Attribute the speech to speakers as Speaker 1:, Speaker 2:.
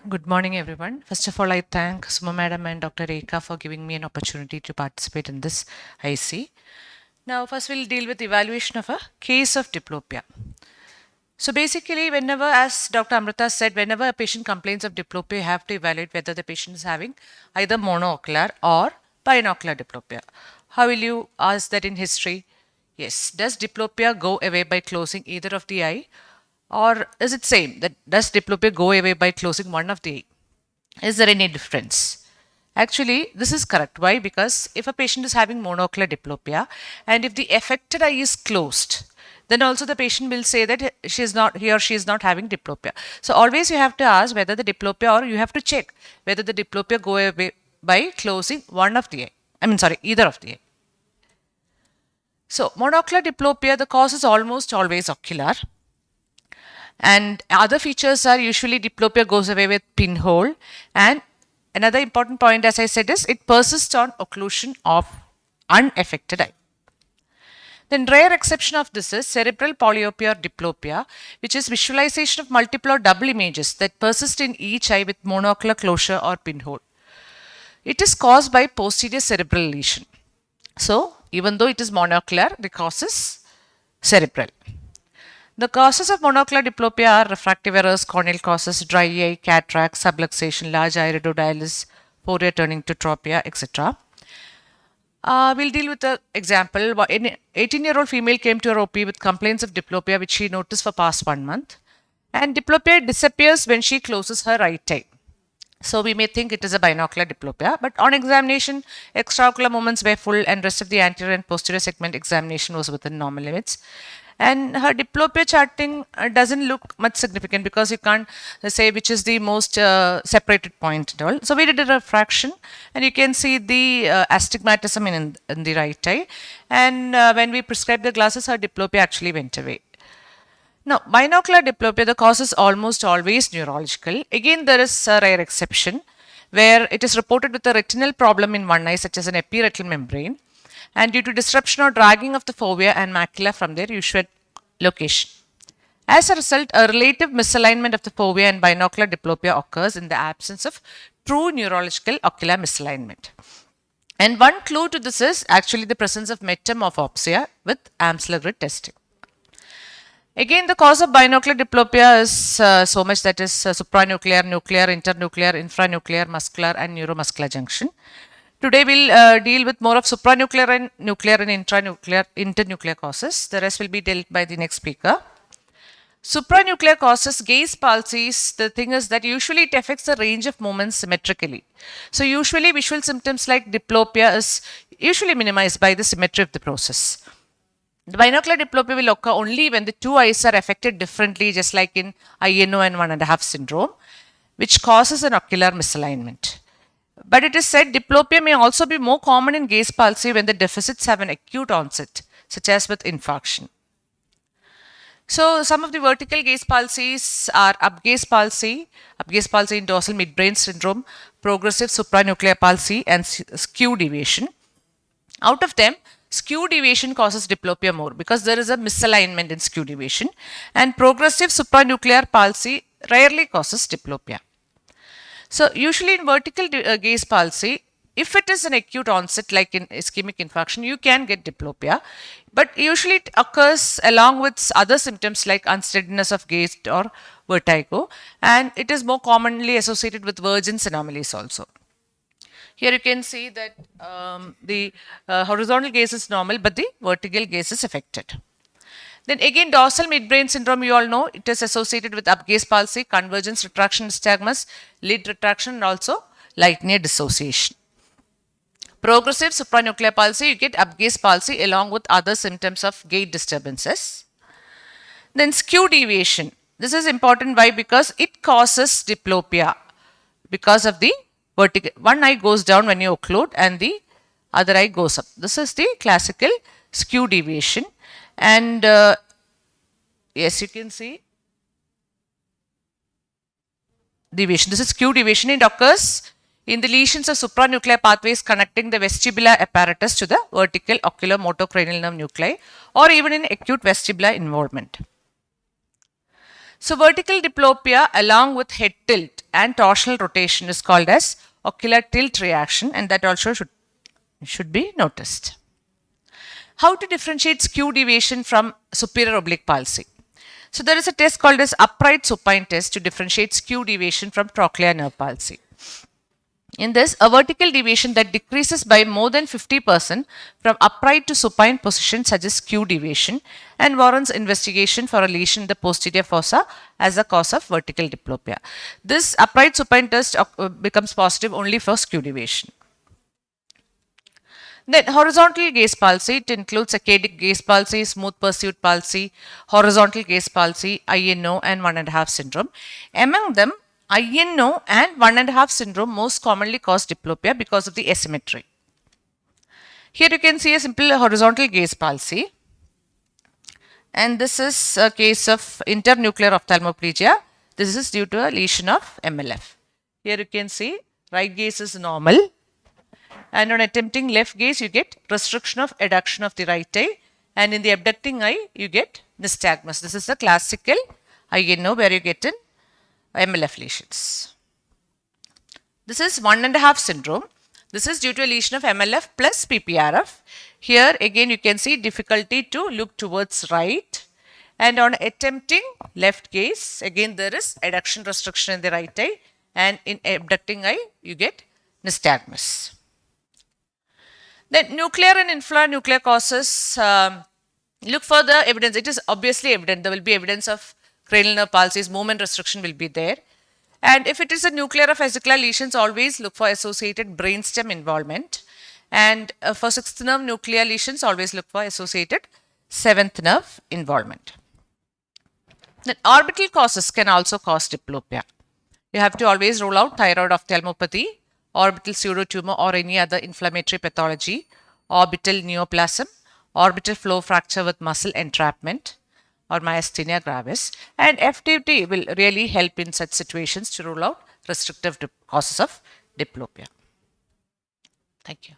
Speaker 1: Good morning, everyone. First of all, I thank Suma Madam and Dr. Rekha for giving me an opportunity to participate in this IC. Now, first we'll deal with evaluation of a case of diplopia. So basically, whenever, as Dr. Amrita said, whenever a patient complains of diplopia, you have to evaluate whether the patient is having either monocular or binocular diplopia. How will you ask that in history? Yes. Does diplopia go away by closing either of the eye? Or is it same that does diplopia go away by closing one of the eye? Is there any difference? Actually, this is correct. Why? Because if a patient is having monocular diplopia and if the affected eye is closed, then also the patient will say that he or she is not having diplopia. So always you have to ask whether the diplopia, or you have to check whether the diplopia go away by closing one of the eye. Either of the eye. So monocular diplopia, the cause is almost always ocular. And other features are usually diplopia goes away with pinhole. And another important point, as I said, is it persists on occlusion of unaffected eye. Then rare exception of this is cerebral polyopia or diplopia, which is visualization of multiple or double images that persist in each eye with monocular closure or pinhole. It is caused by posterior cerebral lesion. So, even though it is monocular, the cause is cerebral. The causes of monocular diplopia are refractive errors, corneal causes, dry eye, cataract, subluxation, large iridodialis, foria turning to tropia, etc. We'll deal with the example. An 18-year-old female came to her OP with complaints of diplopia, which she noticed for past 1 month. And diplopia disappears when she closes her right eye. So we may think it is a binocular diplopia, but on examination, extraocular movements were full and rest of the anterior and posterior segment examination was within normal limits. And her diplopia charting doesn't look much significant because you can't say which is the most separated point at all. So we did a refraction and you can see the astigmatism in the right eye. And when we prescribed the glasses, her diplopia actually went away. Now, binocular diplopia, the cause is almost always neurological. Again, there is a rare exception where it is reported with a retinal problem in one eye, such as an epiretinal membrane, and due to disruption or dragging of the fovea and macula from their usual location. As a result, a relative misalignment of the fovea and binocular diplopia occurs in the absence of true neurological ocular misalignment. And one clue to this is actually the presence of metamorphopsia with Amsler grid testing. Again, the cause of binocular diplopia is so much, that is supranuclear, nuclear, internuclear, infranuclear, muscular and neuromuscular junction. Today we'll deal with more of supranuclear and nuclear and internuclear causes. The rest will be dealt by the next speaker. Supranuclear causes gaze palsies. The thing is that usually it affects the range of movements symmetrically. So usually visual symptoms like diplopia is usually minimized by the symmetry of the process. The binocular diplopia will occur only when the two eyes are affected differently, just like in INO and 1.5 syndrome, which causes an ocular misalignment. But it is said diplopia may also be more common in gaze palsy when the deficits have an acute onset, such as with infarction. So, some of the vertical gaze palsies are upgaze palsy in dorsal midbrain syndrome, progressive supranuclear palsy, and skew deviation. Out of them, skew deviation causes diplopia more because there is a misalignment in skew deviation, and progressive supranuclear palsy rarely causes diplopia. So usually in vertical gaze palsy, if it is an acute onset like in ischemic infarction, you can get diplopia, but usually it occurs along with other symptoms like unsteadiness of gaze or vertigo, and it is more commonly associated with Vergen's anomalies also. Here you can see that the horizontal gaze is normal, but the vertical gaze is affected. Then again, dorsal midbrain syndrome, you all know, it is associated with upgaze palsy, convergence retraction nystagmus, lid retraction, and also light near dissociation. Progressive supranuclear palsy, you get upgaze palsy along with other symptoms of gait disturbances. Then skew deviation. This is important. Why? Because it causes diplopia because of the vertical. One eye goes down when you occlude and the other eye goes up. This is the classical skew deviation. And yes, you can see deviation. This is skew deviation. It occurs in the lesions of supranuclear pathways connecting the vestibular apparatus to the vertical ocular motor cranial nerve nuclei, or even in acute vestibular involvement. So vertical diplopia along with head tilt and torsional rotation is called as ocular tilt reaction, and that also should be noticed. How to differentiate skew deviation from superior oblique palsy? So there is a test called as upright supine test to differentiate skew deviation from trochlear nerve palsy. In this, a vertical deviation that decreases by more than 50% from upright to supine position suggests skew deviation and warrants investigation for a lesion in the posterior fossa as a cause of vertical diplopia. This upright supine test becomes positive only for skew deviation. Then horizontal gaze palsy, it includes saccadic gaze palsy, smooth pursuit palsy, horizontal gaze palsy, INO and 1.5 syndrome. Among them, INO and 1.5 syndrome most commonly cause diplopia because of the asymmetry. Here you can see a simple horizontal gaze palsy, and this is a case of internuclear ophthalmoplegia. This is due to a lesion of MLF. Here you can see right gaze is normal, and on attempting left gaze you get restriction of adduction of the right eye, and in the abducting eye you get nystagmus. This is the classical INO where you get in MLF lesions. This is 1.5 syndrome. This is due to a lesion of MLF plus PPRF. Here again you can see difficulty to look towards right, and on attempting left gaze again there is adduction restriction in the right eye, and in abducting eye you get nystagmus. Then nuclear and infranuclear causes, look for the evidence. It is obviously evident. There will be evidence of cranial nerve palsies, movement restriction will be there. And if it is a nuclear or fascicular lesions, always look for associated brainstem involvement. And for 6th nerve nuclear lesions, always look for associated 7th nerve involvement. Then orbital causes can also cause diplopia. You have to always rule out thyroid ophthalmopathy, orbital pseudotumor or any other inflammatory pathology, orbital neoplasm, orbital floor fracture with muscle entrapment, or myasthenia gravis, and FTT will really help in such situations to rule out restrictive causes of diplopia. Thank you.